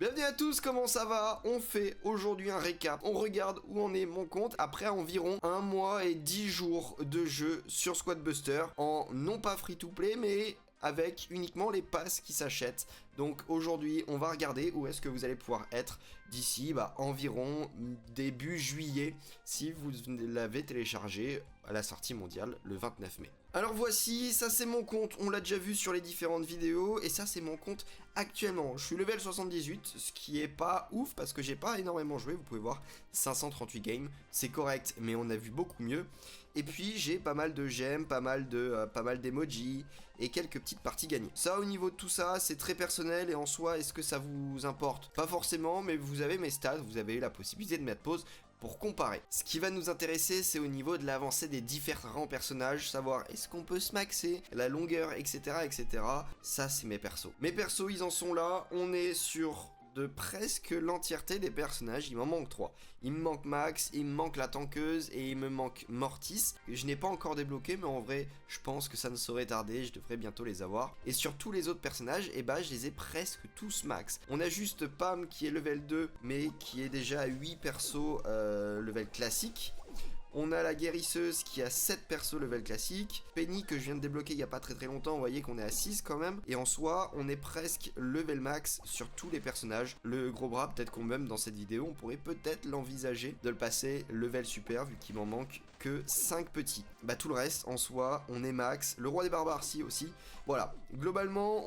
Bienvenue à tous, comment ça va? On fait aujourd'hui un récap, on regarde où en est mon compte après environ 1 mois et 10 jours de jeu sur Squadbuster en non pas free to play mais avec uniquement les passes qui s'achètent. Donc aujourd'hui on va regarder où est-ce que vous allez pouvoir être d'ici environ début juillet si vous l'avez téléchargé à la sortie mondiale le 29 mai. Alors voici, ça c'est mon compte, on l'a déjà vu sur les différentes vidéos et ça c'est mon compte actuellement. Je suis level 78, ce qui est pas ouf parce que j'ai pas énormément joué, vous pouvez voir 538 games, c'est correct mais on a vu beaucoup mieux. Et puis j'ai pas mal de gemmes, pas mal d'emojis et quelques petites parties gagnées. Ça au niveau de tout ça, c'est très personnel et en soi, est-ce que ça vous importe? Pas forcément, mais vous avez mes stats, vous avez la possibilité de mettre pause pour comparer. Ce qui va nous intéresser, c'est au niveau de l'avancée des différents personnages, savoir est-ce qu'on peut se maxer, la longueur, etc. etc. Ça, c'est mes persos. Mes persos, ils en sont là, on est sur de presque l'entièreté des personnages, il m'en manque 3. Il me manque Max, il me manque la tankeuse et il me manque Mortis, que je n'ai pas encore débloqué, mais en vrai, je pense que ça ne saurait tarder, je devrais bientôt les avoir. Et sur tous les autres personnages, je les ai presque tous max. On a juste Pam qui est level 2, mais qui est déjà à 8 persos level classique. On a la guérisseuse qui a 7 persos level classique. Penny que je viens de débloquer il n'y a pas très longtemps, vous voyez qu'on est à 6 quand même. Et en soi, on est presque level max sur tous les personnages. Le gros bras, peut-être qu'on même dans cette vidéo, on pourrait peut-être l'envisager de le passer level super vu qu'il m'en manque que 5 petits. Tout le reste, en soi, on est max. Le roi des barbares, si aussi. Voilà. Globalement,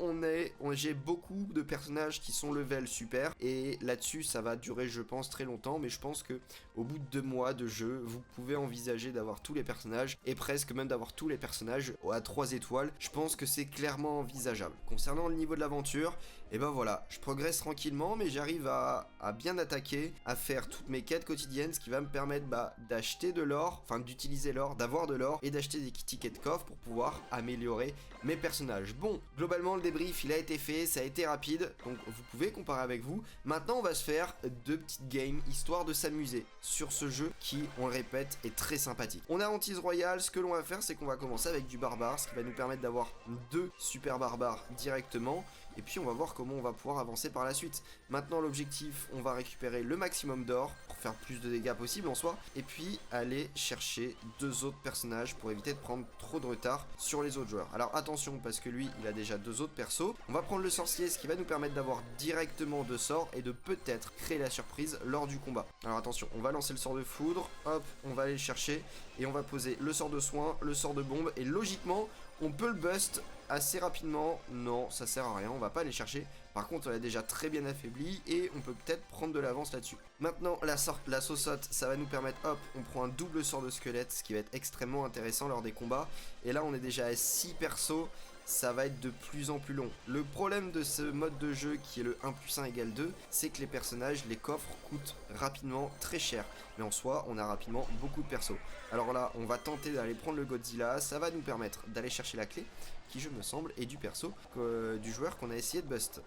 j'ai beaucoup de personnages qui sont level super. Et là-dessus, ça va durer, je pense, très longtemps. Mais je pense que au bout de 2 mois de jeu, vous pouvez envisager d'avoir tous les personnages et presque même d'avoir tous les personnages à 3 étoiles. Je pense que c'est clairement envisageable. Concernant le niveau de l'aventure, voilà, je progresse tranquillement mais j'arrive à bien attaquer, à faire toutes mes quêtes quotidiennes, ce qui va me permettre d'acheter de l'or, enfin d'utiliser l'or, d'avoir de l'or et d'acheter des tickets de coffre pour pouvoir améliorer mes personnages. Bon, globalement le débrief il a été fait, ça a été rapide, donc vous pouvez comparer avec vous. Maintenant on va se faire 2 petites games histoire de s'amuser sur ce jeu qui, on le répète, est très sympathique. On a Hantise Royale, ce que l'on va faire c'est qu'on va commencer avec du barbare, ce qui va nous permettre d'avoir 2 super barbares directement et puis on va voir comment on va pouvoir avancer par la suite. Maintenant l'objectif, on va récupérer le maximum d'or pour faire plus de dégâts possible en soi et puis aller chercher 2 autres personnages pour éviter de prendre trop de retard sur les autres joueurs. Alors attention parce que lui il a déjà 2 autres persos. On va prendre le sorcier, ce qui va nous permettre d'avoir directement 2 sorts et de peut-être créer la surprise lors du combat. Alors attention, on va lancer le sort de foudre, hop, on va aller le chercher et on va poser le sort de soin, le sort de bombe et logiquement on peut le bust assez rapidement. Non, ça sert à rien, on va pas aller chercher. Par contre on est déjà très bien affaibli et on peut peut-être prendre de l'avance là-dessus. Maintenant la sauceote, ça va nous permettre, hop, on prend un double sort de squelette, ce qui va être extrêmement intéressant lors des combats. Et là on est déjà à 6 persos, ça va être de plus en plus long. Le problème de ce mode de jeu qui est le 1 plus 1 égale 2, c'est que les personnages, les coffres coûtent rapidement très cher. Mais en soi, on a rapidement beaucoup de persos. Alors là, on va tenter d'aller prendre le Godzilla, ça va nous permettre d'aller chercher la clé, qui je me semble est du perso, du joueur qu'on a essayé de bust.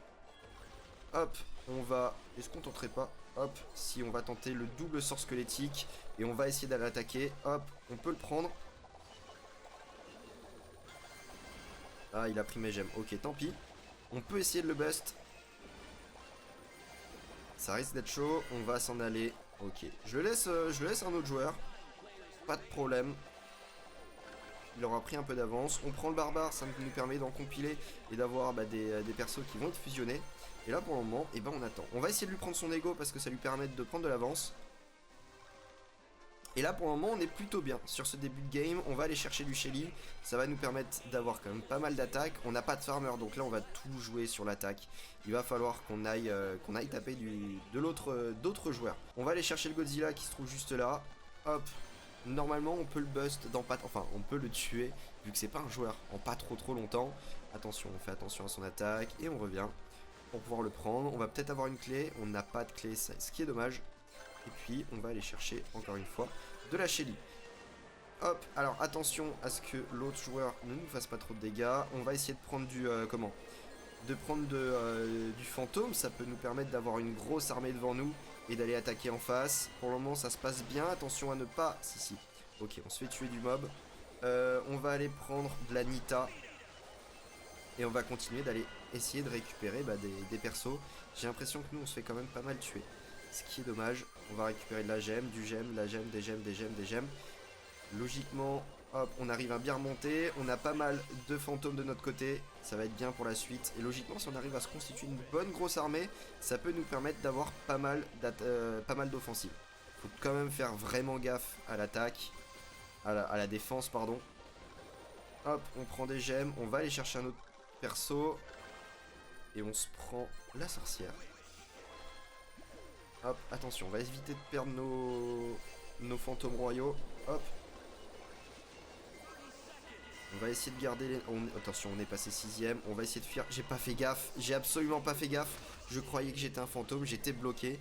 Hop, on va... Est-ce qu'on tenterait pas? Hop, si on va tenter le double sort squelettique, et on va essayer d'aller attaquer, hop, on peut le prendre. Ah, il a pris mes gemmes. Ok, tant pis. On peut essayer de le bust. Ça risque d'être chaud. On va s'en aller. Ok. Je laisse un autre joueur. Pas de problème. Il aura pris un peu d'avance. On prend le barbare. Ça nous permet d'en compiler et d'avoir des persos qui vont être fusionnés. Et là, pour le moment, on attend. On va essayer de lui prendre son ego parce que ça lui permet de prendre de l'avance. Et là pour le moment on est plutôt bien sur ce début de game. On va aller chercher du Shelly, ça va nous permettre d'avoir quand même pas mal d'attaques. On n'a pas de farmer donc là on va tout jouer sur l'attaque. Il va falloir qu'on aille taper d'autres joueurs. On va aller chercher le Godzilla qui se trouve juste là. Hop, normalement on peut le bust dans pas... Enfin on peut le tuer vu que c'est pas un joueur en pas trop longtemps. Attention, on fait attention à son attaque et on revient pour pouvoir le prendre. On va peut-être avoir une clé, on n'a pas de clé, ce qui est dommage. Et puis on va aller chercher encore une fois de la Shelly. Hop, alors attention à ce que l'autre joueur ne nous fasse pas trop de dégâts. On va essayer de prendre du fantôme. Ça peut nous permettre d'avoir une grosse armée devant nous et d'aller attaquer en face. Pour le moment ça se passe bien, attention à ne pas... Si. Ok, on se fait tuer du mob. On va aller prendre de la Nita. Et on va continuer d'aller essayer de récupérer des persos. J'ai l'impression que nous on se fait quand même pas mal tuer. Ce qui est dommage. On va récupérer de la gemme, du gemme, la gemme, des gemmes, des gemmes, des gemmes. Logiquement, hop, on arrive à bien remonter. On a pas mal de fantômes de notre côté. Ça va être bien pour la suite. Et logiquement, si on arrive à se constituer une bonne grosse armée, ça peut nous permettre d'avoir pas mal d'offensives. Faut quand même faire vraiment gaffe à l'attaque. À la défense, pardon. Hop, on prend des gemmes. On va aller chercher un autre perso. Et on se prend la sorcière. Hop, attention, on va éviter de perdre nos fantômes royaux. Hop. On va essayer de garder les... attention, on est passé 6ème. On va essayer de fuir. J'ai pas fait gaffe. J'ai absolument pas fait gaffe. Je croyais que j'étais un fantôme. J'étais bloqué. Et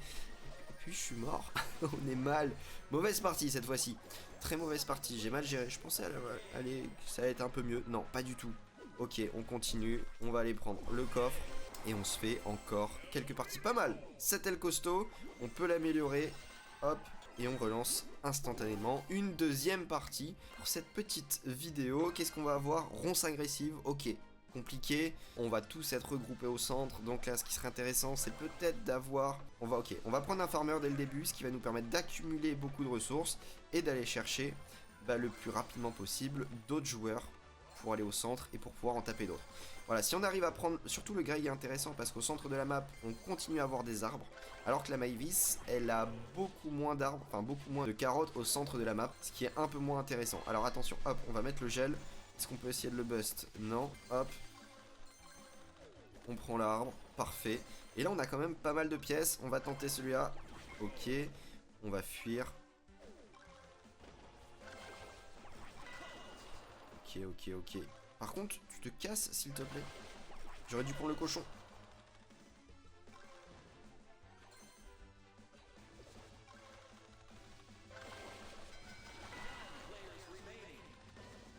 puis je suis mort. On est mal. Mauvaise partie cette fois-ci. Très mauvaise partie. J'ai mal géré. Je pensais aller... ça allait être un peu mieux. Non, pas du tout. Ok, on continue. On va aller prendre le coffre. Et on se fait encore quelques parties pas mal. C'était le costaud. On peut l'améliorer. Hop. Et on relance instantanément une deuxième partie. Pour cette petite vidéo, qu'est-ce qu'on va avoir? Ronce agressive, ok. Compliqué. On va tous être regroupés au centre. Donc là, ce qui serait intéressant, c'est peut-être d'avoir... On va prendre un farmer dès le début, ce qui va nous permettre d'accumuler beaucoup de ressources et d'aller chercher le plus rapidement possible d'autres joueurs pour aller au centre et pour pouvoir en taper d'autres. Voilà, si on arrive à prendre... Surtout le grey est intéressant parce qu'au centre de la map, on continue à avoir des arbres. Alors que la Mavis, elle a beaucoup moins d'arbres, enfin beaucoup moins de carottes au centre de la map. Ce qui est un peu moins intéressant. Alors attention, hop, on va mettre le gel. Est-ce qu'on peut essayer de le bust? Non, hop. On prend l'arbre, parfait. Et là, on a quand même pas mal de pièces. On va tenter celui-là. Ok, on va fuir. Ok. Par contre, tu te casses, s'il te plaît. J'aurais dû prendre le cochon.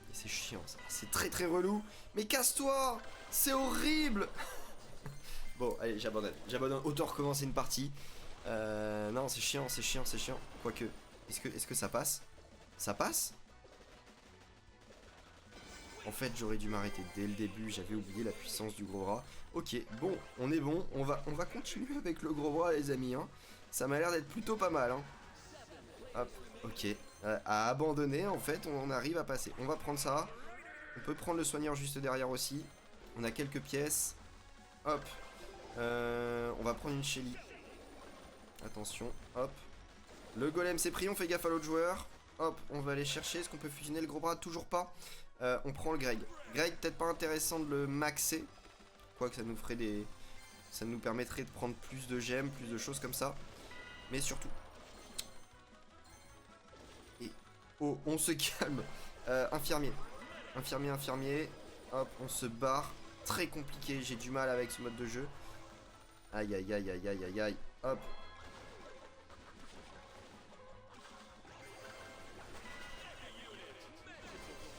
Et c'est chiant, ça. C'est très relou. Mais casse-toi! C'est horrible! Bon, allez, j'abandonne. Autant recommencer une partie. Non, c'est chiant. Quoique, est-ce que ça passe? Ça passe? En fait, j'aurais dû m'arrêter dès le début, j'avais oublié la puissance du gros rat. Ok, bon, on est bon, on va continuer avec le gros rat, les amis. Hein. Ça m'a l'air d'être plutôt pas mal. Hein. Hop, ok. À abandonner, en fait, on arrive à passer. On va prendre ça. On peut prendre le soigneur juste derrière aussi. On a quelques pièces. Hop. On va prendre une Shelly. Attention, hop. Le golem s'est pris, on fait gaffe à l'autre joueur. Hop, on va aller chercher. Est-ce qu'on peut fusionner le gros bras? Toujours pas. On prend le Greg. Greg, peut-être pas intéressant de le maxer. Quoique ça nous ferait des... Ça nous permettrait de prendre plus de gemmes, plus de choses comme ça. Mais surtout... Et... Oh, on se calme. Infirmier. Infirmier. Hop, on se barre. Très compliqué, j'ai du mal avec ce mode de jeu. Aïe. Hop.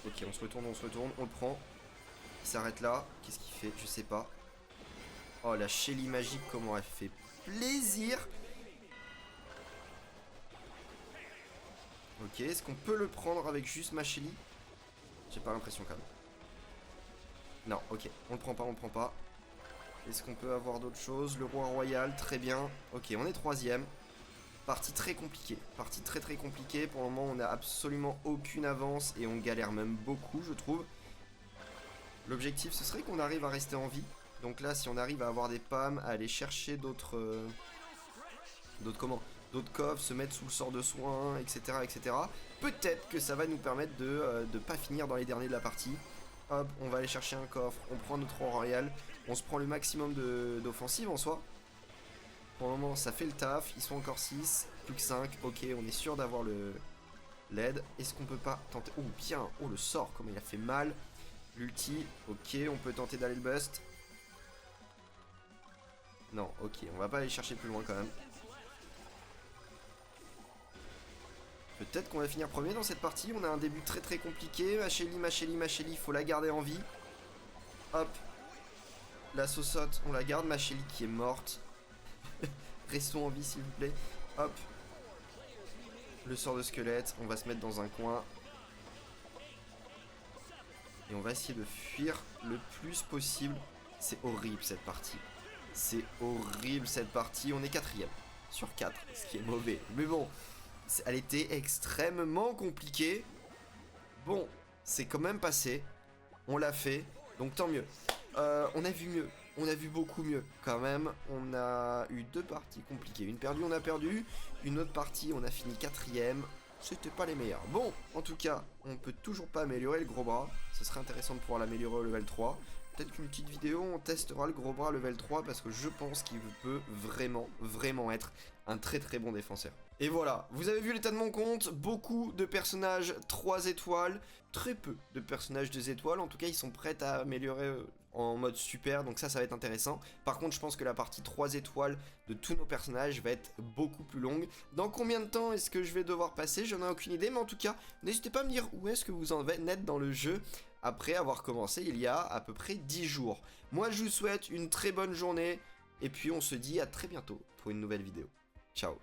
Ok, on se retourne, on le prend. Il s'arrête là. Qu'est-ce qu'il fait? Je sais pas. Oh, la Shelly magique, comment elle fait plaisir. Ok, est-ce qu'on peut le prendre avec juste ma Shelly? J'ai pas l'impression quand même. Non, ok, on le prend pas. Est-ce qu'on peut avoir d'autres choses? Le roi royal, très bien. Ok, on est 3ème. Partie très compliquée. Partie très compliquée. Pour le moment, on n'a absolument aucune avance et on galère même beaucoup, je trouve. L'objectif, ce serait qu'on arrive à rester en vie. Donc là, si on arrive à avoir des PAM, à aller chercher d'autres coffres, se mettre sous le sort de soins, etc. Peut-être que ça va nous permettre de pas finir dans les derniers de la partie. Hop, on va aller chercher un coffre, on prend notre roi royal, on se prend le maximum d'offensive en soi. Pour le moment, ça fait le taf. Ils sont encore 6, plus que 5. Ok, on est sûr d'avoir l'aide. Est-ce qu'on peut pas tenter... Oh, bien. Oh, le sort, comme il a fait mal. L'ulti. Ok, on peut tenter d'aller le bust. Non, ok. On va pas aller chercher plus loin quand même. Peut-être qu'on va finir premier dans cette partie. On a un début très compliqué. Ma Shelly, faut la garder en vie. Hop. La saucotte, on la garde. Ma Shelly qui est morte. Restons en vie s'il vous plaît. Hop. Le sort de squelette. On va se mettre dans un coin. Et on va essayer de fuir le plus possible C'est horrible cette partie. C'est horrible cette partie. On est 4ème sur 4, ce qui est mauvais. Mais bon, elle était extrêmement compliquée. Bon, c'est quand même passé. On l'a fait, donc tant mieux. On a vu mieux. On a vu beaucoup mieux quand même. On a eu 2 parties compliquées. Une perdue, on a perdu. Une autre partie, on a fini 4ème. C'était pas les meilleurs. Bon, en tout cas, on peut toujours pas améliorer le gros bras. Ce serait intéressant de pouvoir l'améliorer au level 3. Peut-être qu'une petite vidéo, on testera le gros bras level 3 parce que je pense qu'il peut vraiment être un très bon défenseur. Et voilà, vous avez vu l'état de mon compte, beaucoup de personnages 3 étoiles, très peu de personnages 2 étoiles, en tout cas ils sont prêts à améliorer en mode super, donc ça va être intéressant. Par contre je pense que la partie 3 étoiles de tous nos personnages va être beaucoup plus longue. Dans combien de temps est-ce que je vais devoir passer? J'en ai aucune idée, mais en tout cas, n'hésitez pas à me dire où est-ce que vous en êtes dans le jeu après avoir commencé il y a à peu près 10 jours. Moi je vous souhaite une très bonne journée, et puis on se dit à très bientôt pour une nouvelle vidéo. Ciao.